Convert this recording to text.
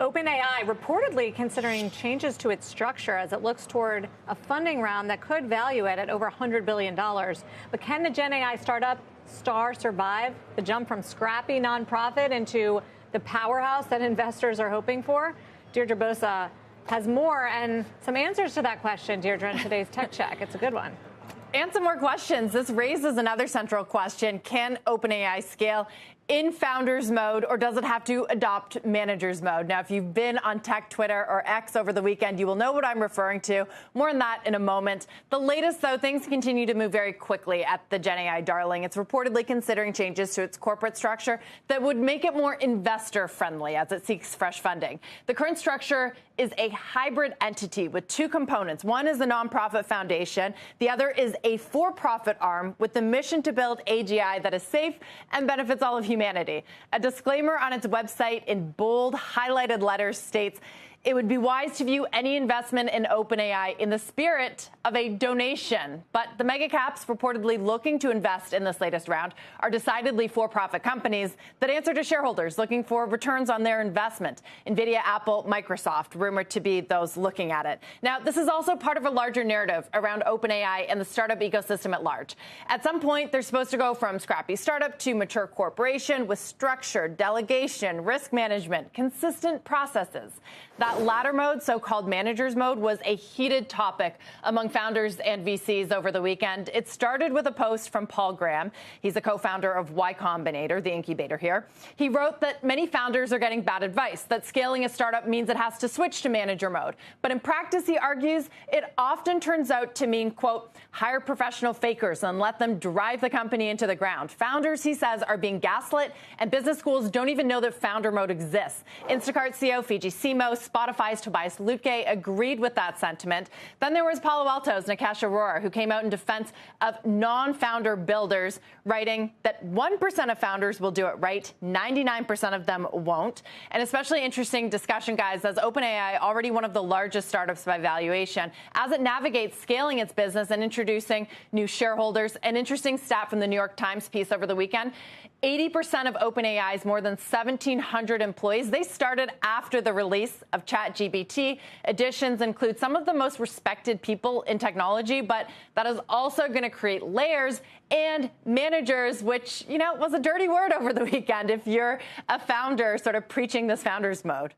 OpenAI reportedly considering changes to its structure as it looks toward a funding round that could value it at over $100 billion. But can the Gen AI startup star survive the jump from scrappy nonprofit into the powerhouse that investors are hoping for? Deirdre Bosa has more and some answers to that question, Deirdre, in today's Tech Check. It's a good one. And some more questions. This raises another central question. Can OpenAI scale in founders mode, or does it have to adopt managers mode? Now, if you've been on tech Twitter or X over the weekend, you will know what I'm referring to. More on that in a moment. The latest, though, things continue to move very quickly at the Gen AI darling. It's reportedly considering changes to its corporate structure that would make it more investor friendly as it seeks fresh funding. The current structure is a hybrid entity with two components. One is a nonprofit foundation. The other is a for-profit arm with the mission to build AGI that is safe and benefits all of humanity. A disclaimer on its website in bold, highlighted letters states, it would be wise to view any investment in OpenAI in the spirit of a donation. But the mega caps reportedly looking to invest in this latest round are decidedly for-profit companies that answer to shareholders looking for returns on their investment. NVIDIA, Apple, Microsoft, rumored to be those looking at it. Now, this is also part of a larger narrative around OpenAI and the startup ecosystem at large. At some point, they're supposed to go from scrappy startup to mature corporation with structured delegation, risk management, consistent processes. That latter mode, so-called managers mode, was a heated topic among founders and VCs over the weekend. It started with a post from Paul Graham. He's a co-founder of Y Combinator, the incubator here. He wrote that many founders are getting bad advice, that scaling a startup means it has to switch to manager mode. But in practice, he argues, it often turns out to mean, quote, hire professional fakers and let them drive the company into the ground. Founders, he says, are being gaslit, and business schools don't even know that founder mode exists. Instacart CEO Fiji Simo, Spotify's Tobias Lütke agreed with that sentiment. Then there was Palo Alto's Nikesh Arora, who came out in defense of non-founder builders, writing that 1% of founders will do it right, 99% of them won't. An especially interesting discussion, guys, as OpenAI, already one of the largest startups by valuation, as it navigates scaling its business and introducing new shareholders. An interesting stat from the New York Times piece over the weekend. 80% of OpenAI's more than 1,700 employees, they started after the release of ChatGPT. Additions include some of the most respected people in technology, but that is also going to create layers and managers, which, you know, was a dirty word over the weekend if you're a founder sort of preaching this founder's mode.